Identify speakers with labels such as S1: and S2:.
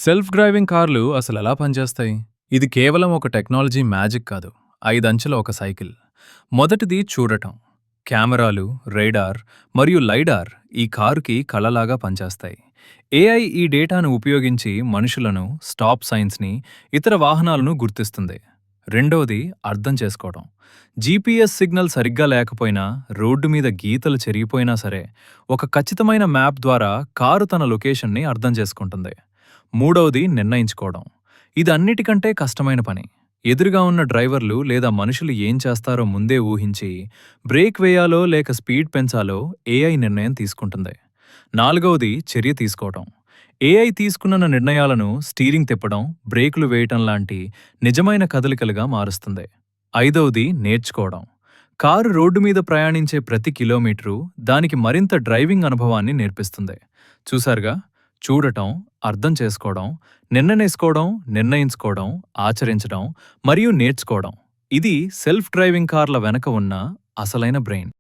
S1: Self driving కార్లు అసలెలా పనిచేస్తాయి? ఇది కేవలం ఒక టెక్నాలజీ మ్యాజిక్ కాదు. 5 అంచెల ఒక సైకిల్. మొదటిది చూడటం. కెమెరాలు, రేడార్ మరియు లైడార్ ఈ కారుకి కళ్ళలాగా పనిచేస్తాయి. ఏఐ ఈ డేటాను ఉపయోగించి మనుషులను, స్టాప్ సైన్స్‌ని, ఇతర వాహనాలను గుర్తిస్తుంది. రెండోది అర్థం చేసుకోవడం. జీపీఎస్ సిగ్నల్ సరిగ్గా లేకపోయినా, రోడ్డు మీద గీతలు చెరిగిపోయినా సరే, ఒక ఖచ్చితమైన మ్యాప్ ద్వారా కారు తన లొకేషన్‌ని అర్థం చేసుకుంటుంది. మూడవది నిర్ణయించుకోవడం. ఇది అన్నిటికంటే కష్టమైన పని. ఎదురుగా ఉన్న డ్రైవర్లు లేదా మనుషులు ఏం చేస్తారో ముందే ఊహించి, బ్రేక్ వేయాలో లేక స్పీడ్ పెంచాలో ఏఐ నిర్ణయం తీసుకుంటుంది. నాలుగవది చర్య తీసుకోవడం. ఏఐ తీసుకున్న నిర్ణయాలను స్టీరింగ్ తిప్పడం, బ్రేకులు వేయటం లాంటి నిజమైన కదలికలుగా మారుస్తుంది. ఐదవది నేర్చుకోవడం. కారు రోడ్డు మీద ప్రయాణించే ప్రతి కిలోమీటరు దానికి మరింత డ్రైవింగ్ అనుభవాన్ని నేర్పిస్తుంది. చూశారుగా, చూడటం, అర్థం చేసుకోవడం, నిర్ణయించుకోవడం, ఆచరించడం మరియు నేర్చుకోవడం. ఇది సెల్ఫ్ డ్రైవింగ్ కార్ల వెనక ఉన్న అసలైన బ్రెయిన్.